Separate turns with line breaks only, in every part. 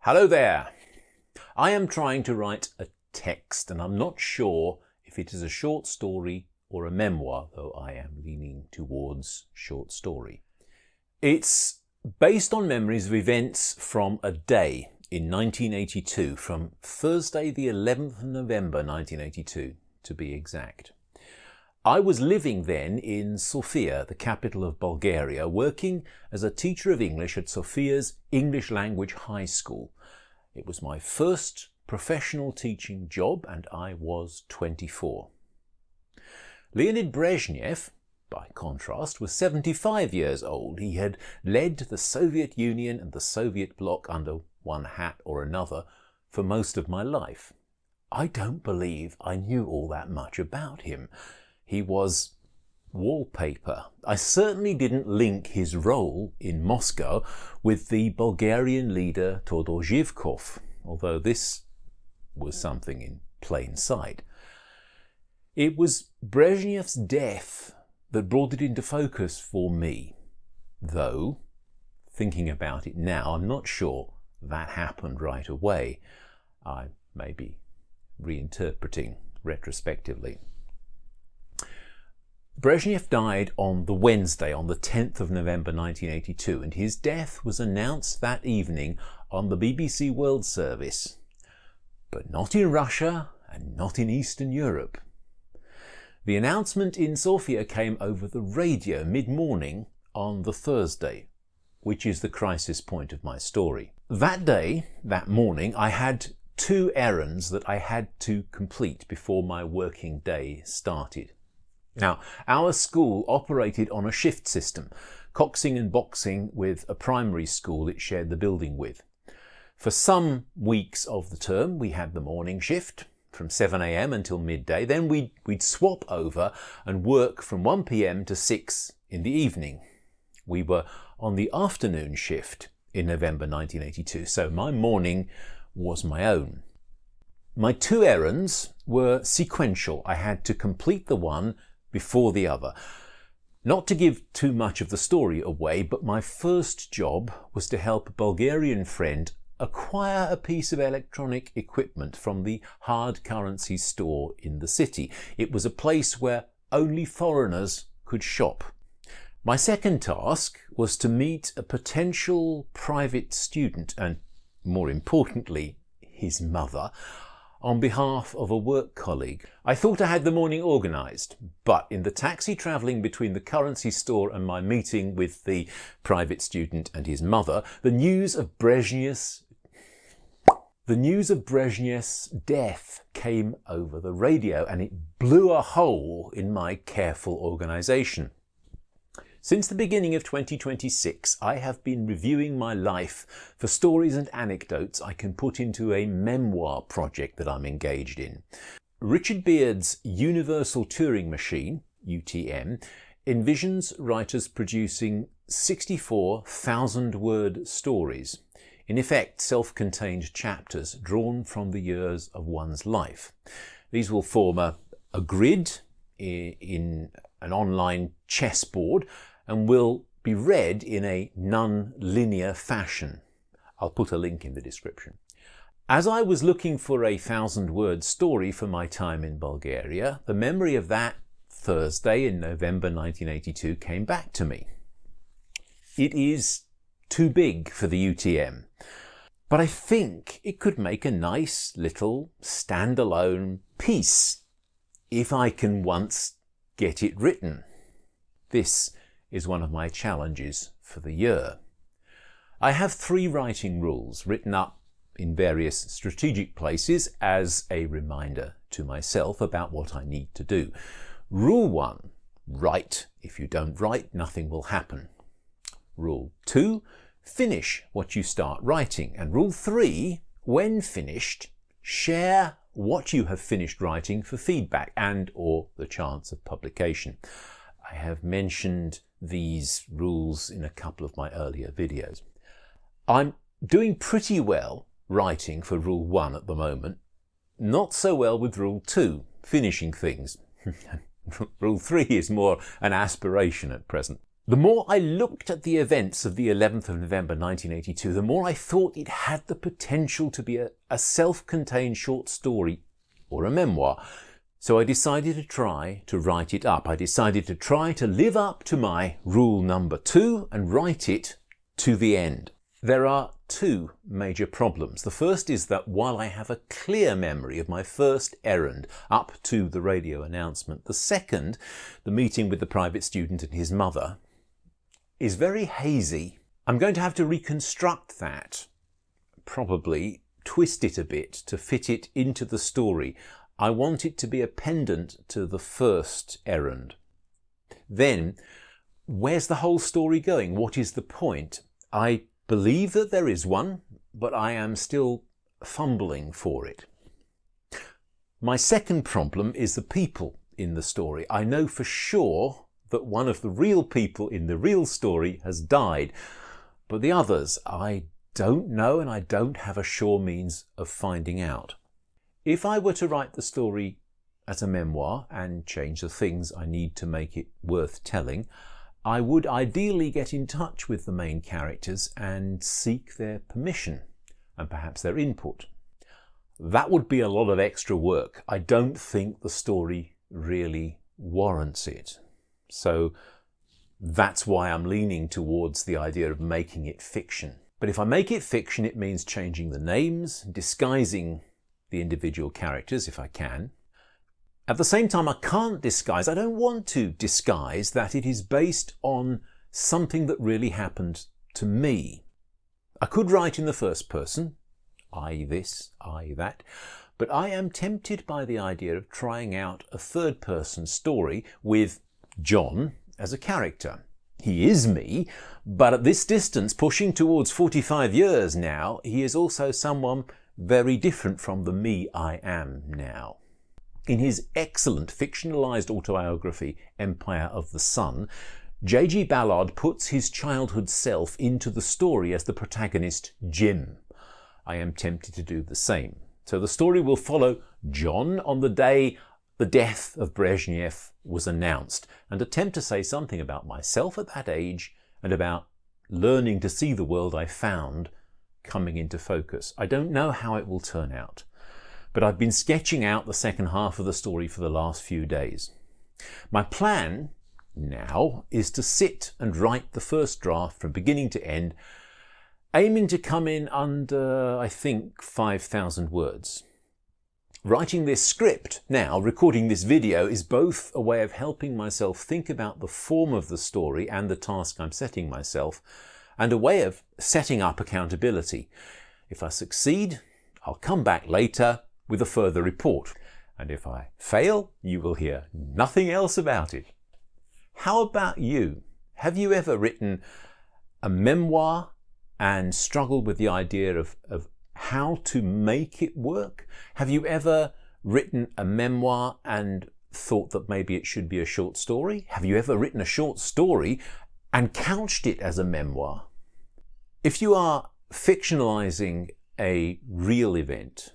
Hello there. I am trying to write a text and I'm not sure if it is a short story or a memoir, though I am leaning towards short story. It's based on memories of events from a day in 1982, from Thursday the 11th of November 1982 to be exact. I was living then in Sofia, the capital of Bulgaria, working as a teacher of English at Sofia's English Language High School. It was my first professional teaching job and I was 24. Leonid Brezhnev, by contrast, was 75 years old. He had led the Soviet Union and the Soviet bloc under one hat or another for most of my life. I don't believe I knew all that much about him. He was wallpaper. I certainly didn't link his role in Moscow with the Bulgarian leader Todor Zhivkov, although this was something in plain sight. It was Brezhnev's death that brought it into focus for me, though, thinking about it now, I'm not sure that happened right away. I may be reinterpreting retrospectively. Brezhnev died on the Wednesday, on the 10th of November 1982, and his death was announced that evening on the BBC World Service. But not in Russia and not in Eastern Europe. The announcement in Sofia came over the radio mid-morning on the Thursday, which is the crisis point of my story. That day, that morning, I had two errands that I had to complete before my working day started. Now, our school operated on a shift system, coxing and boxing with a primary school it shared the building with. For some weeks of the term, we had the morning shift from 7 a.m. until midday. Then we'd swap over and work from 1 p.m. to 6 in the evening. We were on the afternoon shift in November 1982, so my morning was my own. My two errands were sequential. I had to complete the one before the other. Not to give too much of the story away, but my first job was to help a Bulgarian friend acquire a piece of electronic equipment from the hard currency store in the city. It was a place where only foreigners could shop. My second task was to meet a potential private student and, more importantly, his mother, on behalf of a work colleague. I thought I had the morning organised, but in the taxi travelling between the currency store and my meeting with the private student and his mother, the news of Brezhnev's death came over the radio and it blew a hole in my careful organisation. Since the beginning of 2026, I have been reviewing my life for stories and anecdotes I can put into a memoir project that I'm engaged in. Richard Beard's Universal Turing Machine, UTM, envisions writers producing 64,000-word stories, in effect self-contained chapters drawn from the years of one's life. These will form a grid in an online chessboard and will be read in a non-linear fashion. I'll put a link in the description. As I was looking for a 1,000-word story for my time in Bulgaria, the memory of that Thursday in November 1982 came back to me. It is too big for the UTM, but I think it could make a nice little standalone piece if I can once get it written. This is one of my challenges for the year. I have 3 writing rules written up in various strategic places as a reminder to myself about what I need to do. Rule 1, write. If you don't write, nothing will happen. Rule 2, finish what you start writing. And rule 3, when finished, share what you have finished writing for feedback and or the chance of publication. I have mentioned these rules in a couple of my earlier videos. I'm doing pretty well writing for rule 1 at the moment. Not so well with rule 2, finishing things. Rule 3 is more an aspiration at present. The more I looked at the events of the 11th of November 1982, the more I thought it had the potential to be a self-contained short story or a memoir. So I decided to try to write it up. I decided to try to live up to my rule number 2 and write it to the end. There are two major problems. The first is that while I have a clear memory of my first errand up to the radio announcement, the second, the meeting with the private student and his mother, is very hazy. I'm going to have to reconstruct that, probably twist it a bit to fit it into the story. I want it to be a pendant to the first errand. Then, where's the whole story going? What is the point? I believe that there is one, but I am still fumbling for it. My second problem is the people in the story. I know for sure that one of the real people in the real story has died, but the others I don't know, and I don't have a sure means of finding out. If I were to write the story as a memoir and change the things I need to make it worth telling, I would ideally get in touch with the main characters and seek their permission and perhaps their input. That would be a lot of extra work. I don't think the story really warrants it. So that's why I'm leaning towards the idea of making it fiction. But if I make it fiction, it means changing the names, disguising the individual characters if I can. At the same time, I don't want to disguise that it is based on something that really happened to me. I could write in the first person, I this, I that, but I am tempted by the idea of trying out a third person story with John as a character. He is me, but at this distance, pushing towards 45 years now, he is also someone very different from the me I am now. In his excellent fictionalised autobiography, Empire of the Sun, J.G. Ballard puts his childhood self into the story as the protagonist, Jim. I am tempted to do the same. So the story will follow John on the day the death of Brezhnev was announced and attempt to say something about myself at that age and about learning to see the world I found coming into focus. I don't know how it will turn out, but I've been sketching out the second half of the story for the last few days. My plan now is to sit and write the first draft from beginning to end, aiming to come in under, I think, 5,000 words. Writing this script now, recording this video, is both a way of helping myself think about the form of the story and the task I'm setting myself, and a way of setting up accountability. If I succeed, I'll come back later with a further report. And if I fail, you will hear nothing else about it. How about you? Have you ever written a memoir and struggled with the idea of how to make it work? Have you ever written a memoir and thought that maybe it should be a short story? Have you ever written a short story and couched it as a memoir? If you are fictionalizing a real event,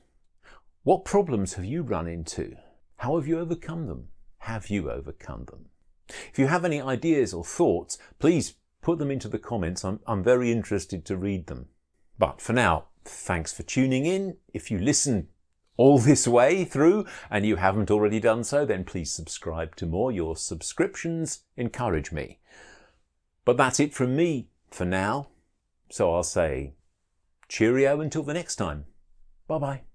what problems have you run into? How have you overcome them? Have you overcome them? If you have any ideas or thoughts, please put them into the comments. I'm very interested to read them. But for now, thanks for tuning in. If you listen all this way through and you haven't already done so, then please subscribe to more. Your subscriptions encourage me. But that's it from me for now. So I'll say cheerio until the next time. Bye-bye.